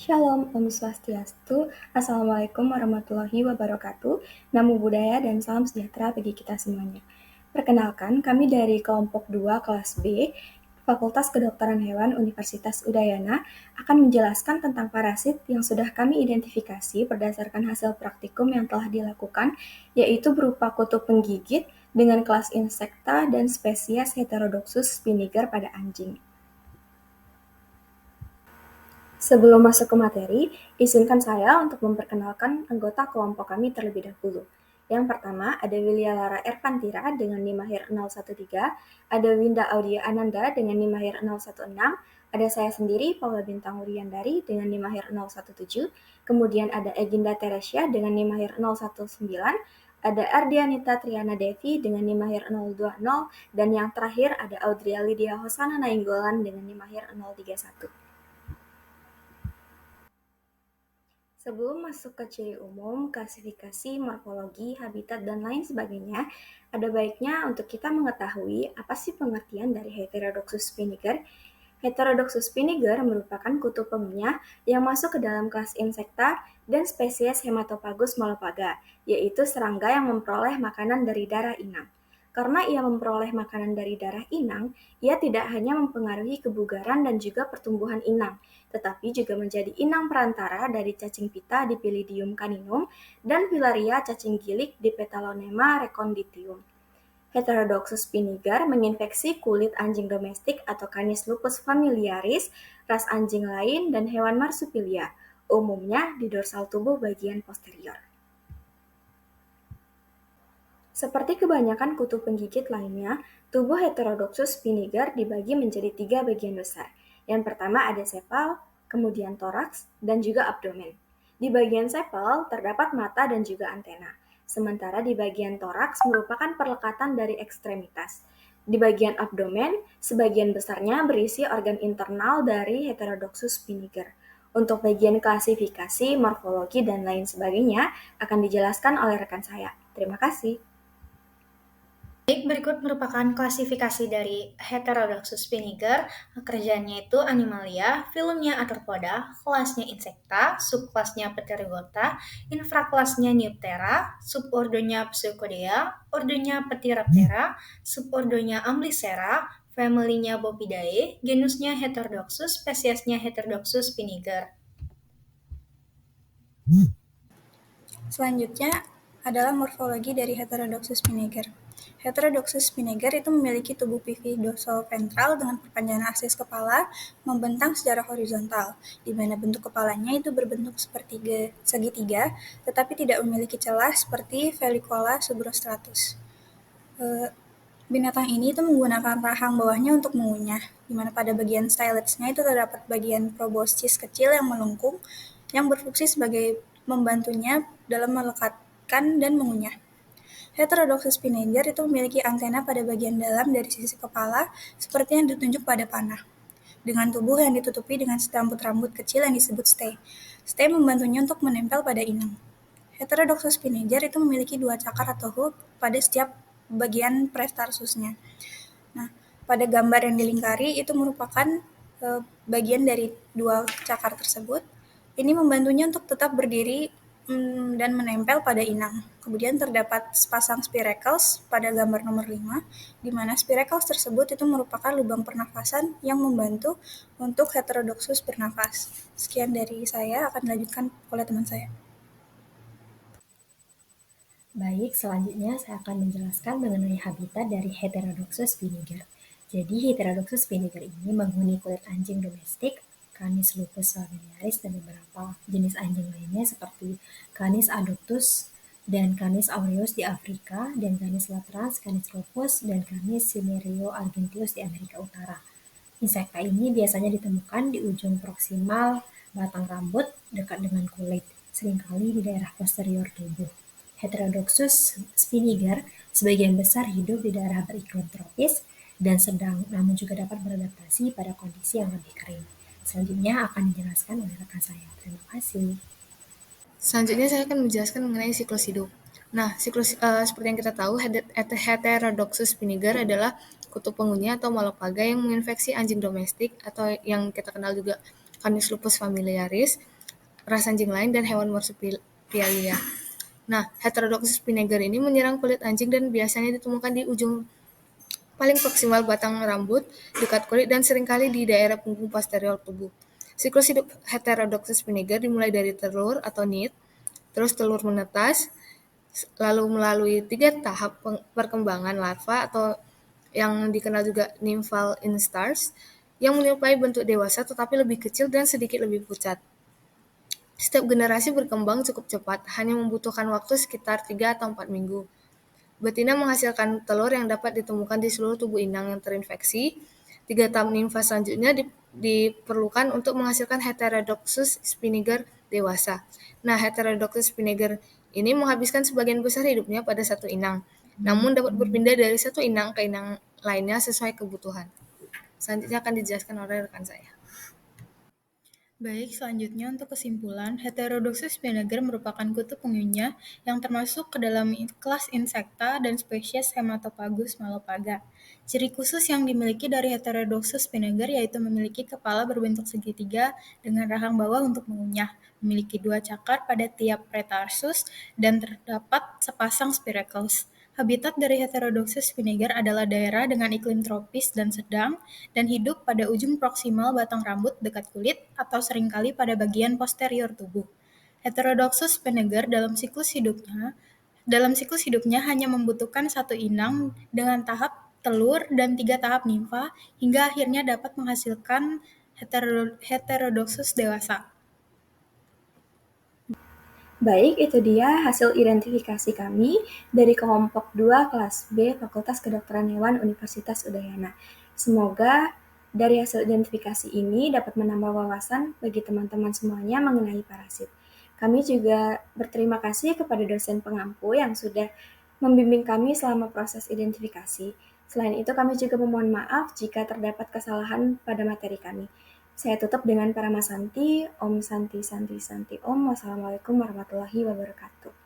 Shalom, Om Swastiastu, Assalamualaikum warahmatullahi wabarakatuh, Namo Buddhaya dan salam sejahtera bagi kita semuanya. Perkenalkan, kami dari kelompok 2 kelas B, Fakultas Kedokteran Hewan Universitas Udayana akan menjelaskan tentang parasit yang sudah kami identifikasi berdasarkan hasil praktikum yang telah dilakukan, yaitu berupa kutu penggigit dengan kelas Insecta dan spesies Heterodoxus spiniger pada anjing. Sebelum masuk ke materi, izinkan saya untuk memperkenalkan anggota kelompok kami terlebih dahulu. Yang pertama, ada Willia Lara Erpantira dengan NIM lahir 013, ada Winda Audia Ananda dengan NIM lahir 016, ada saya sendiri, Paula Bintang Wuryandari dengan NIM lahir 017, kemudian ada Eginda Teresia dengan NIM lahir 019, ada Ardianita Triana Devi dengan NIM lahir 020, dan yang terakhir ada Audria Lydia Hosana Nainggolan dengan NIM lahir 031. Sebelum masuk ke ciri umum, klasifikasi, morfologi, habitat, dan lain sebagainya, ada baiknya untuk kita mengetahui apa sih pengertian dari Heterodoxus spiniger. Heterodoxus spiniger merupakan kutu pengunyah yang masuk ke dalam kelas Insecta dan spesies Hematopagus molophaga, yaitu serangga yang memperoleh makanan dari darah inang. Karena ia memperoleh makanan dari darah inang, ia tidak hanya mempengaruhi kebugaran dan juga pertumbuhan inang, tetapi juga menjadi inang perantara dari cacing pita di Pilidium caninum dan filaria cacing gilik di Petalonema reconditium. Heterodoxus spiniger menginfeksi kulit anjing domestik atau Canis lupus familiaris, ras anjing lain, dan hewan marsupilia, umumnya di dorsal tubuh bagian posterior. Seperti kebanyakan kutu penggigit lainnya, tubuh Heterodoxus spiniger dibagi menjadi 3 bagian besar. Yang pertama ada sepal, kemudian toraks, dan juga abdomen. Di bagian sepal terdapat mata dan juga antena, sementara di bagian toraks merupakan perlekatan dari ekstremitas. Di bagian abdomen, sebagian besarnya berisi organ internal dari Heterodoxus spiniger. Untuk bagian klasifikasi, morfologi, dan lain sebagainya akan dijelaskan oleh rekan saya. Terima kasih. Baik, berikut merupakan klasifikasi dari Heterodoxus spiniger. Kerjaannya itu Animalia, filumnya Arthropoda, kelasnya Insecta, subkelasnya Pterygota, infrakelasnya Neoptera, subordonya Pseucodea, ordonya Ptiraptera, subordonya Amblycera, familynya Bopidae, genusnya Heterodoxus, spesiesnya Heterodoxus spiniger. Selanjutnya adalah morfologi dari Heterodoxus spiniger. Heterodoxus spiniger itu memiliki tubuh pipi dorsoventral dengan perpanjangan aksis kepala membentang secara horizontal, di mana bentuk kepalanya itu berbentuk seperti segitiga, tetapi tidak memiliki celah seperti Felicola subrostratus. Binatang ini itu menggunakan rahang bawahnya untuk mengunyah, di mana pada bagian styledsnya itu terdapat bagian proboscis kecil yang melengkung, yang berfungsi sebagai membantunya dalam melekatkan dan mengunyah. Heterodoxus spiniger itu memiliki antena pada bagian dalam dari sisi kepala, seperti yang ditunjuk pada panah, dengan tubuh yang ditutupi dengan rambut-rambut kecil yang disebut stay. Stay membantunya untuk menempel pada inang. Heterodoxus spiniger itu memiliki 2 cakar atau hook pada setiap bagian prestarsusnya. Nah, pada gambar yang dilingkari itu merupakan bagian dari 2 cakar tersebut. Ini membantunya untuk tetap berdiri dan menempel pada inang. Kemudian terdapat sepasang spiracles pada gambar nomor 5, di mana spiracles tersebut itu merupakan lubang pernafasan yang membantu untuk Heterodoxus bernafas. Sekian dari saya, akan dilanjutkan oleh teman saya. Baik, selanjutnya saya akan menjelaskan mengenai habitat dari Heterodoxus spiniger. Jadi, Heterodoxus spiniger ini menghuni kulit anjing domestik, Canis lupus familiaris, dan beberapa jenis anjing lainnya seperti Canis adoptus dan Canis aureus di Afrika, dan Canis latrans, Canis rufus, dan Canis cinerio argentius di Amerika Utara. Insekta ini biasanya ditemukan di ujung proksimal batang rambut dekat dengan kulit, seringkali di daerah posterior tubuh. Heterodoxus spiniger sebagian besar hidup di daerah beriklim tropis dan sedang, namun juga dapat beradaptasi pada kondisi yang lebih kering. Selanjutnya akan dijelaskan oleh rekan saya. Terima kasih. Selanjutnya saya akan menjelaskan mengenai siklus hidup. Nah, seperti yang kita tahu, Heterodoxus spiniger adalah kutu pengunyah atau molophaga yang menginfeksi anjing domestik atau yang kita kenal juga Canis lupus familiaris, ras anjing lain, dan hewan marsupialia. Nah, Heterodoxus vinegar ini menyerang kulit anjing dan biasanya ditemukan di ujung paling proksimal batang rambut, dekat kulit, dan seringkali di daerah punggung posterior tubuh. Siklus hidup Heterodoxus vinegar dimulai dari telur atau nit, terus telur menetas, lalu melalui 3 tahap perkembangan larva atau yang dikenal juga nymphal instars, yang menyerupai bentuk dewasa tetapi lebih kecil dan sedikit lebih pucat. Setiap generasi berkembang cukup cepat, hanya membutuhkan waktu sekitar 3 atau 4 minggu. Betina menghasilkan telur yang dapat ditemukan di seluruh tubuh inang yang terinfeksi. 3 tahap nimfa selanjutnya diperlukan untuk menghasilkan Heterodoxus spiniger dewasa. Nah, Heterodoxus spiniger ini menghabiskan sebagian besar hidupnya pada satu inang, namun dapat berpindah dari satu inang ke inang lainnya sesuai kebutuhan. Selanjutnya akan dijelaskan oleh rekan saya. Baik, selanjutnya untuk kesimpulan, Heterodoxus vinegar merupakan kutu pengunyah yang termasuk ke dalam kelas Insecta dan spesies Hematopagus malopaga. Ciri khusus yang dimiliki dari Heterodoxus vinegar yaitu memiliki kepala berbentuk segitiga dengan rahang bawah untuk mengunyah, memiliki 2 cakar pada tiap pretarsus, dan terdapat sepasang spiracles. Habitat dari Heterodoxus vinegar adalah daerah dengan iklim tropis dan sedang, dan hidup pada ujung proksimal batang rambut dekat kulit atau seringkali pada bagian posterior tubuh. Heterodoxus vinegar dalam siklus hidupnya hanya membutuhkan satu inang dengan tahap telur dan 3 tahap nimfa hingga akhirnya dapat menghasilkan Heterodoxus dewasa. Baik, itu dia hasil identifikasi kami dari kelompok 2 kelas B Fakultas Kedokteran Hewan Universitas Udayana. Semoga dari hasil identifikasi ini dapat menambah wawasan bagi teman-teman semuanya mengenai parasit. Kami juga berterima kasih kepada dosen pengampu yang sudah membimbing kami selama proses identifikasi. Selain itu, kami juga memohon maaf jika terdapat kesalahan pada materi kami. Saya tutup dengan Paramasanti, Om Santi Santi Santi Om. Wassalamualaikum warahmatullahi wabarakatuh.